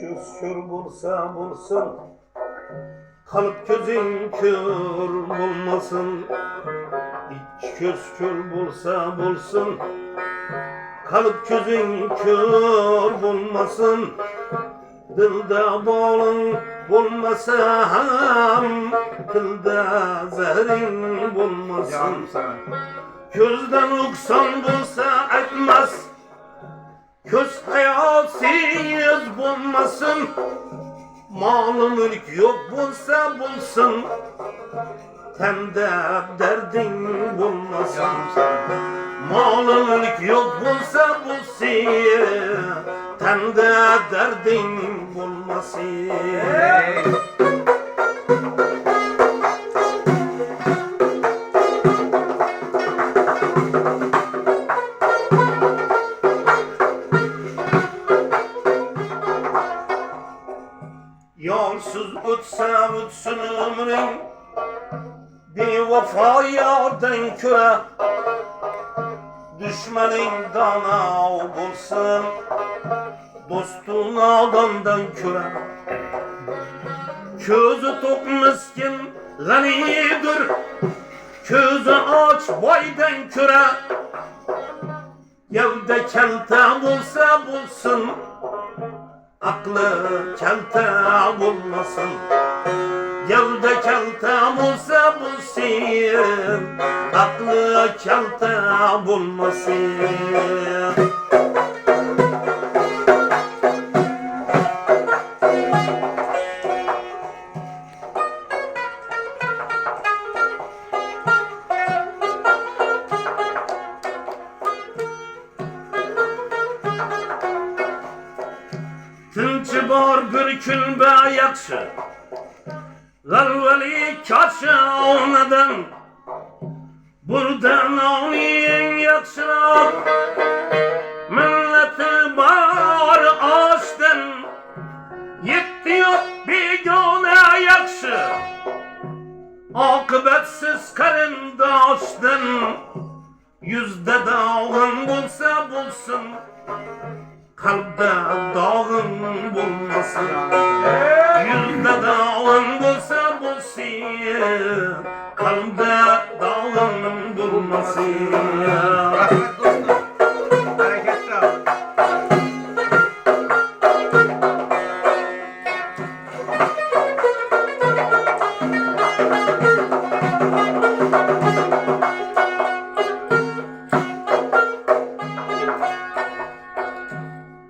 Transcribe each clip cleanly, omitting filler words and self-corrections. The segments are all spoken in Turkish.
Göz kör bulsa bulsun, kalıp gözün kör bulmasın. İç göz kör bulsa bulsun, kalıp gözün kör bulmasın. Dilde balın bulmasa ham, dilde zehrin bulmasın. Gözden uksan bulsa etmez, göz hayasız bulmasın. Malı mülk yok bulsa bulsun, tende derdin bulmasın. Malı mülk yok bulsa bulsun, tende derdin bulmasın. Yolsuz ötse ötsün ömrün, bir vefa yardan köre. Düşmenin dana bulsun, dostun adamdan köre. Közü tok miskin ganidir, közü aç baydan köre. Yevde kelte bulsa bulsun, aklı kelte bulmasın. Yevde kelte bulsa bulsun, aklı kelte bulmasın. Tinchi bor bir kun be yaxshi, g'alvali kacha onadan. Burdan eng yaxshiroq, millati bor oshdan. Yetti yo'q begona yaxshi, oqibatsiz qarindoshdan. Yuzda dog'in bo'lsa bo'lsin, kalpte dağın bulmasın. Yüzde dağın bulsa bulsun, kalpte dağın bulmasın. Rahmet dostum, hareketli ol.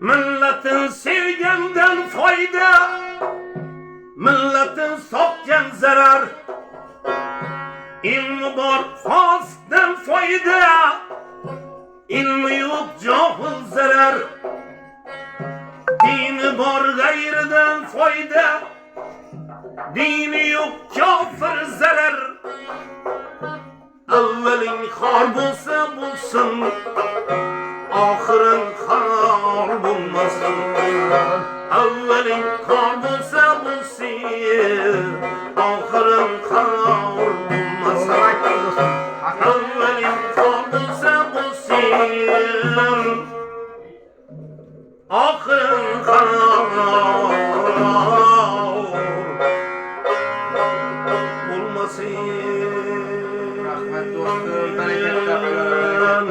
Milletin sevgenden fayda, milletin sokken zarar. İlmi var fasıktan fayda, ilmi yok cahil zarar. Dini var gayriden fayda, dini yok kafir zarar. Evvelin har bulsa bulsun, ahirin har bulmasın. Evvelin har bulsa bulsun, ahirin har bulmasın. Evvelin har bulsa bulsun, ahirin har bulmasın. Rahmet dostum, hareketli ol.